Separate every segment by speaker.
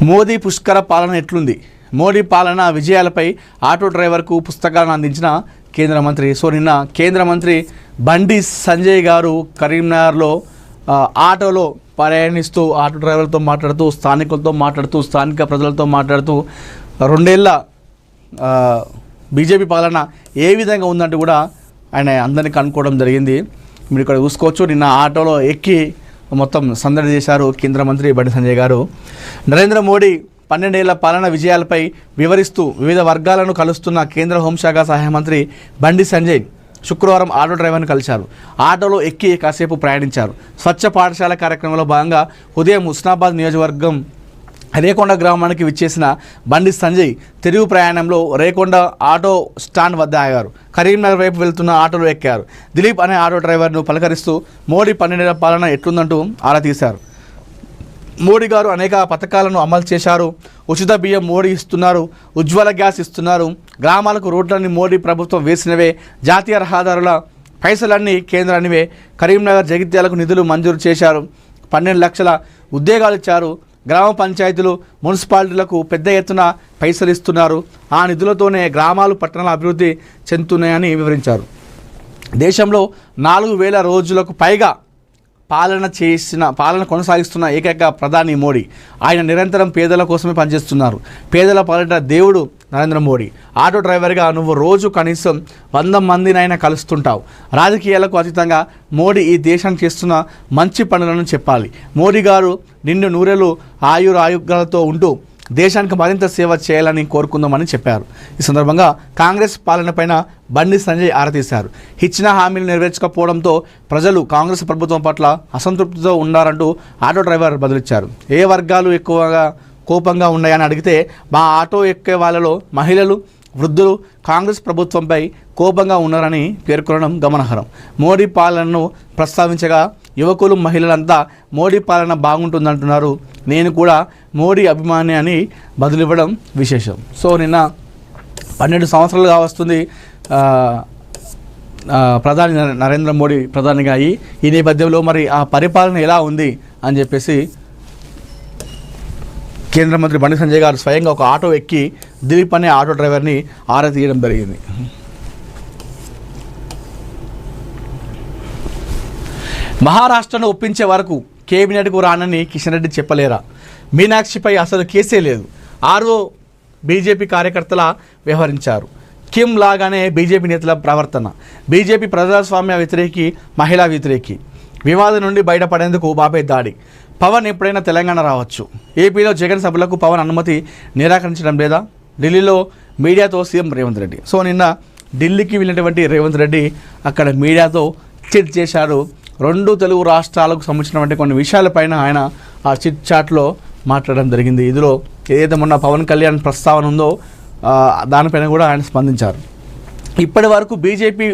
Speaker 1: మోదీ పుష్కర పాలన ఎట్లుంది? మోడీ పాలన విజయాలపై ఆటో డ్రైవర్కు పుస్తకాలను అందించిన కేంద్ర మంత్రి. నిన్న కేంద్ర మంత్రి బండి సంజయ్ గారు కరీంనగర్లో ఆటోలో ప్రయాణిస్తూ ఆటో డ్రైవర్లతో మాట్లాడుతూ స్థానికులతో మాట్లాడుతూ స్థానిక ప్రజలతో మాట్లాడుతూ రెండేళ్ల బీజేపీ పాలన ఏ విధంగా ఉందంటూ కూడా ఆయన అందరినీ కనుక్కోవడం జరిగింది. మీరు ఇక్కడ చూసుకోవచ్చు. నిన్న ఆటోలో ఎక్కి మొత్తం సందడి చేశారు కేంద్ర మంత్రి బండి సంజయ్ గారు. నరేంద్ర మోడీ 12 ఏళ్ల పాలన విజయాలపై వివరిస్తూ వివిధ వర్గాలను కలుస్తున్న కేంద్ర హోంశాఖ సహాయ మంత్రి బండి సంజయ్ శుక్రవారం ఆటో డ్రైవర్ని కలిశారు. ఆటోలో ఎక్కి కాసేపు ప్రయాణించారు. స్వచ్ఛ పాఠశాల కార్యక్రమంలో భాగంగా ఉదయం హుస్నాబాద్ నియోజకవర్గం రేకొండ గ్రామానికి విచ్చేసిన బండి సంజయ్ తిరుగు ప్రయాణంలో రేకొండ ఆటో స్టాండ్ వద్ద ఆగారు. కరీంనగర్ వైపు వెళ్తున్న ఆటోలో ఎక్కారు. దిలీప్ అనే ఆటో డ్రైవర్ను పలకరిస్తూ మోడీ 12 ఏళ్ల పాలన ఎట్లుందంటూ ఆరా తీశారు. మోడీ గారు అనేక పథకాలను అమలు చేశారు. ఉచిత బియ్యం మోడీ ఇస్తున్నారు, ఉజ్వల గ్యాస్ ఇస్తున్నారు, గ్రామాలకు రోడ్లన్నీ మోడీ ప్రభుత్వం వేసినవే, జాతీయ రహదారుల పైసలన్నీ కేంద్రానివే, కరీంనగర్ జగిత్యాలకు నిధులు మంజూరు చేశారు, 12 లక్షల ఉద్యోగాలు ఇచ్చారు, గ్రామ పంచాయతీలు మున్సిపాలిటీలకు పెద్ద ఎత్తున పైసలు ఇస్తున్నారు, ఆ నిధులతోనే గ్రామాలు పట్టణాల అభివృద్ధి చెందుతున్నాయని వివరించారు. దేశంలో 4000 రోజులకు పైగా పాలన కొనసాగిస్తున్న ఏకైక ప్రధాని మోడీ. ఆయన నిరంతరం పేదల కోసమే పనిచేస్తున్నారు. పేదల పాలిట దేవుడు నరేంద్ర మోడీ. ఆటో డ్రైవర్గా నువ్వు రోజు కనీసం 100 మందినైనా కలుస్తుంటావు. రాజకీయాలకు అతీతంగా మోడీ ఈ దేశానికి చేస్తున్న మంచి పనులను చెప్పాలి. మోడీ గారు నిండు నూరేళ్లు ఆయురారోగ్యాలతో ఉంటూ దేశానికి మరింత సేవ చేయాలని కోరుకుందామని చెప్పారు. ఈ సందర్భంగా కాంగ్రెస్ పాలనపైన బండి సంజయ్ ఆరతీశారు. ఇచ్చిన హామీలు నెరవేర్చకపోవడంతో ప్రజలు కాంగ్రెస్ ప్రభుత్వం పట్ల అసంతృప్తితో ఉన్నారంటూ ఆటో డ్రైవర్ బదులిచ్చారు. ఏ వర్గాలు ఎక్కువగా కోపంగా ఉన్నాయని అడిగితే మా ఆటో ఎక్కే వాళ్ళలో మహిళలు, వృద్ధులు కాంగ్రెస్ ప్రభుత్వంపై కోపంగా ఉన్నారని పేర్కొనడం గమనార్హం. మోడీ పాలనను ప్రస్తావించగా యువకులు, మహిళలంతా మోడీ పాలన బాగుంటుందంటున్నారు. నేను కూడా మోడీ అభిమాని అని బదులివ్వడం విశేషం. నిన్న 12 సంవత్సరాలుగా వస్తుంది ప్రధాని నరేంద్ర మోడీ ప్రధానిగా అయ్యి. ఈ నేపథ్యంలో మరి ఆ పరిపాలన ఎలా ఉంది అని చెప్పేసి కేంద్ర మంత్రి బండి సంజయ్ గారు స్వయంగా ఒక ఆటో ఎక్కి దిలీప్ అనే ఆటో డ్రైవర్ని ఆరా తీయడం జరిగింది. మహారాష్ట్రను ఒప్పించే వరకు కేబినెట్కు రానని కిషన్ రెడ్డి చెప్పలేరా? మీనాక్షిపై అసలు కేసే లేదు. ఆరో బీజేపీ కార్యకర్తల వ్యవహరించారు. కిమ్ లాగానే బీజేపీ నేతల ప్రవర్తన. బీజేపీ ప్రజాస్వామ్య వ్యతిరేకి, మహిళా వ్యతిరేకి. వివాదం నుండి బయటపడేందుకు బాపే దాడి. పవన్ ఎప్పుడైనా తెలంగాణ రావచ్చు. ఏపీలో జగన్ సభలకు పవన్ అనుమతి నిరాకరించడం లేదా? ఢిల్లీలో మీడియాతో సీఎం రేవంత్ రెడ్డి. నిన్న ఢిల్లీకి వెళ్ళినటువంటి రేవంత్ రెడ్డి అక్కడ మీడియాతో చిట్ చేశారు. 2 తెలుగు రాష్ట్రాలకు సంబంధించినటువంటి కొన్ని విషయాలపైన ఆయన ఆ చిట్ చాట్లో మాట్లాడడం జరిగింది. ఇందులో ఏదైతే మొన్న పవన్ కళ్యాణ్ ప్రస్తావన ఉందో దానిపైన కూడా ఆయన స్పందించారు. ఇప్పటి వరకు బీజేపీ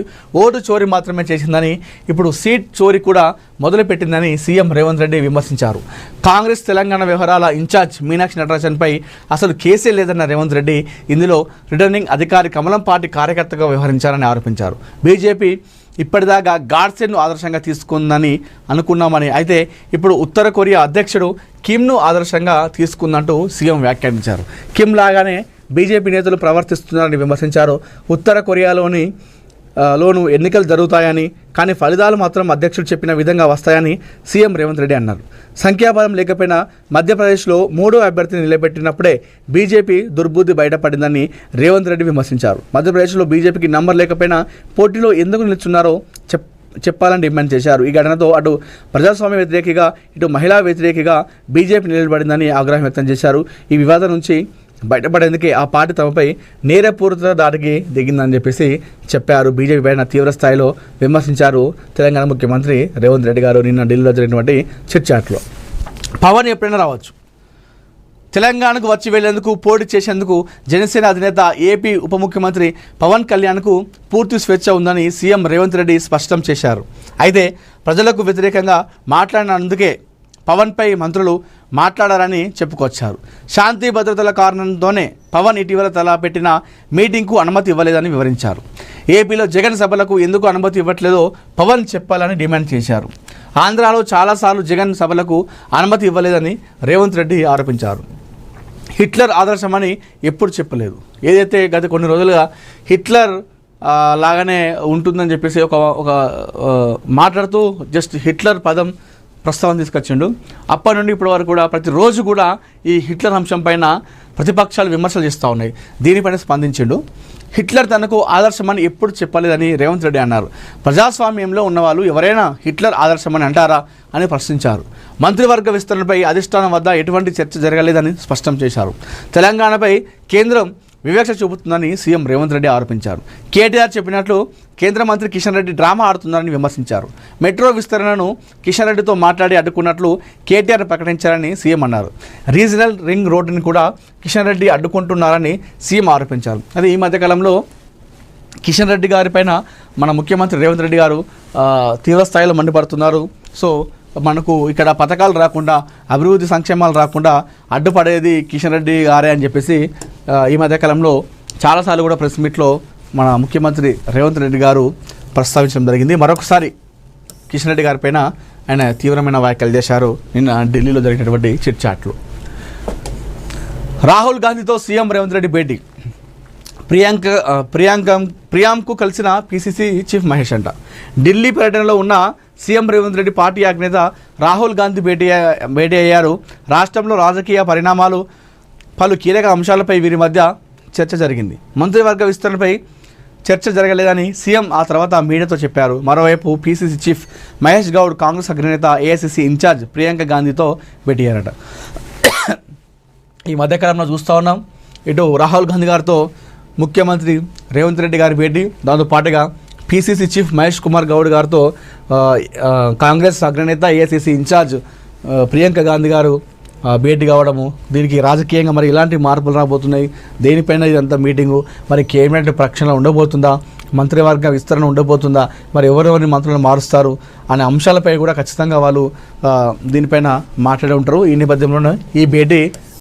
Speaker 1: ఓటు చోరీ మాత్రమే చేసిందని, ఇప్పుడు సీట్ చోరీ కూడా మొదలుపెట్టిందని సీఎం రేవంత్ రెడ్డి విమర్శించారు. కాంగ్రెస్ తెలంగాణ వ్యవహారాల ఇన్ఛార్జ్ మీనాక్షి నటరాజన్పై అసలు కేసే లేదన్న రేవంత్ రెడ్డి ఇందులో రిటర్నింగ్ అధికారి కమలం పార్టీ కార్యకర్తగా వ్యవహరించారని ఆరోపించారు. బీజేపీ ఇప్పటిదాకా గాడ్సేను ఆదర్శంగా తీసుకుందని అనుకున్నామని, అయితే ఇప్పుడు ఉత్తర కొరియా అధ్యక్షుడు కిమ్ను ఆదర్శంగా తీసుకుందంటూ సీఎం వ్యాఖ్యానించారు. కిమ్ లాగానే బీజేపీ నేతలు ప్రవర్తిస్తున్నారని విమర్శించారు. ఉత్తర కొరియాలోని ఎన్నికలు జరుగుతాయని, కానీ ఫలితాలు మాత్రం అధ్యక్షుడు చెప్పిన విధంగా వస్తాయని సీఎం రేవంత్ రెడ్డి అన్నారు. సంఖ్యాబలం లేకపోయినా మధ్యప్రదేశ్లో 3వ అభ్యర్థిని నిలబెట్టినప్పుడే బీజేపీ దుర్బుద్ధి బయటపడిందని రేవంత్ రెడ్డి విమర్శించారు. మధ్యప్రదేశ్లో బీజేపీకి నంబర్ లేకపోయినా పోటీలో ఎందుకు నిలుచున్నారో చెప్పాలని డిమాండ్ చేశారు. ఈ ఘటనతో అటు ప్రజాస్వామ్య వ్యతిరేకిగా, ఇటు మహిళా వ్యతిరేకిగా బీజేపీ నిలబడిందని ఆగ్రహం వ్యక్తం చేశారు. ఈ వివాదం నుంచి బయటపడేందుకే ఆ పార్టీ తమపై నేరపూరిత దాడికి దిగిందని చెప్పేసి చెప్పారు. బీజేపీ పైన తీవ్ర స్థాయిలో విమర్శించారు తెలంగాణ ముఖ్యమంత్రి రేవంత్ రెడ్డి గారు నిన్న ఢిల్లీలో జరిగినటువంటి చిట్చాట్లో. పవన్ ఎప్పుడైనా రావచ్చు. తెలంగాణకు వచ్చి వెళ్లేందుకు, పోటీ చేసేందుకు జనసేన అధినేత ఏపీ ఉప ముఖ్యమంత్రి పవన్ కళ్యాణ్కు పూర్తి స్వేచ్ఛ ఉందని సీఎం రేవంత్ రెడ్డి స్పష్టం చేశారు. అయితే ప్రజలకు వ్యతిరేకంగా మాట్లాడినందుకే పవన్పై మంత్రులు మాట్లాడారని చెప్పుకొచ్చారు. శాంతి భద్రతల కారణంతోనే పవన్ ఇటీవల తలపెట్టిన మీటింగ్కు అనుమతి ఇవ్వలేదని వివరించారు. ఏపీలో జగన్ సభలకు ఎందుకు అనుమతి ఇవ్వట్లేదో పవన్ చెప్పాలని డిమాండ్ చేశారు. ఆంధ్రాలో చాలాసార్లు జగన్ సభలకు అనుమతి ఇవ్వలేదని రేవంత్ రెడ్డి ఆరోపించారు. హిట్లర్ ఆదర్శమని ఎప్పుడు చెప్పలేదు. ఏదైతే గత కొన్ని రోజులుగా హిట్లర్ లాగానే ఉంటుందని చెప్పేసి ఒక మాట్లాడుతూ జస్ట్ హిట్లర్ పదం ప్రస్తావన తీసుకొచ్చిండు. అప్పటి నుండి ఇప్పటి వరకు కూడా ప్రతిరోజు కూడా ఈ హిట్లర్ అంశం పైన ప్రతిపక్షాలు విమర్శలు చేస్తూ ఉన్నాయి. దీనిపైన స్పందించిండు. హిట్లర్ తనకు ఆదర్శమని ఎప్పుడు చెప్పలేదని రేవంత్ రెడ్డి అన్నారు. ప్రజాస్వామ్యంలో ఉన్నవాళ్ళు ఎవరైనా హిట్లర్ ఆదర్శమని అంటారా అని ప్రశ్నించారు. మంత్రివర్గ విస్తరణపై అధిష్టానం వద్ద ఎటువంటి చర్చ జరగలేదని స్పష్టం చేశారు. తెలంగాణపై కేంద్రం వివక్ష చూపుతుందని సీఎం రేవంత్ రెడ్డి ఆరోపించారు. కేటీఆర్ చెప్పినట్లు కేంద్ర మంత్రి కిషన్ రెడ్డి డ్రామా ఆడుతున్నారని విమర్శించారు. మెట్రో విస్తరణను కిషన్ రెడ్డితో మాట్లాడి అడ్డుకున్నట్లు కేటీఆర్ ప్రకటించారని సీఎం అన్నారు. రీజనల్ రింగ్ రోడ్డుని కూడా కిషన్ రెడ్డి అడ్డుకుంటున్నారని సీఎం ఆరోపించారు. అది ఈ మధ్యకాలంలో కిషన్ రెడ్డి గారిపైన మన ముఖ్యమంత్రి రేవంత్ రెడ్డి గారు తీవ్రస్థాయిలో మండిపడుతున్నారు. సో మనకు ఇక్కడ పథకాలు రాకుండా, అభివృద్ధి సంక్షేమాలు రాకుండా అడ్డుపడేది కిషన్ రెడ్డి గారే అని చెప్పేసి ఈ మధ్యకాలంలో చాలాసార్లు కూడా ప్రెస్ మీట్లో మన ముఖ్యమంత్రి రేవంత్ రెడ్డి గారు ప్రస్తావించడం జరిగింది. మరొకసారి కిషన్ రెడ్డి గారి పైన ఆయన తీవ్రమైన వ్యాఖ్యలు చేశారు నిన్న ఢిల్లీలో జరిగినటువంటి చిట్చాట్లు. రాహుల్ గాంధీతో సీఎం రేవంత్ రెడ్డి భేటీ. ప్రియాంకు కలిసిన పీసీసీ చీఫ్ మహేష్ అంట. ఢిల్లీ పర్యటనలో ఉన్న సీఎం రేవంత్ రెడ్డి పార్టీ అధినేత రాహుల్ గాంధీ భేటీ అయ్యారు. రాష్ట్రంలో రాజకీయ పరిణామాలు, పలు కీలక అంశాలపై వీరి మధ్య చర్చ జరిగింది. మంత్రివర్గ విస్తరణపై చర్చ జరగలేదని సీఎం ఆ తర్వాత మీడియాతో చెప్పారు. మరోవైపు పీసీసీ చీఫ్ మహేష్ గౌడ్ కాంగ్రెస్ అగ్రనేత ఏఐసీసీ ఇన్ఛార్జ్ ప్రియాంక గాంధీతో భేటీ అయ్యారట. ఈ మధ్యకాలంలో చూస్తూ ఉన్నాం, ఇటు రాహుల్ గాంధీ గారితో ముఖ్యమంత్రి రేవంత్ రెడ్డి గారి భేటీ, దాంతోపాటుగా పీసీసీ చీఫ్ మహేష్ కుమార్ గౌడ్ గారితో కాంగ్రెస్ అగ్రనేత ఏఐసీసీ ఇన్ఛార్జ్ ప్రియాంక గాంధీ గారు భేటీ కావడము. దీనికి రాజకీయంగా మరి ఇలాంటి మార్పులు రాబోతున్నాయి. దేనిపైన ఇదంతా మీటింగు, మరి కేబినెట్ ప్రక్షాళన ఉండబోతుందా, మంత్రివర్గ విస్తరణ ఉండబోతుందా, మరి ఎవరెవరిని మంత్రులను మారుస్తారు అనే అంశాలపై కూడా ఖచ్చితంగా వాళ్ళు దీనిపైన మాట్లాడి ఉంటారు. ఈ నేపథ్యంలోనే ఈ భేటీ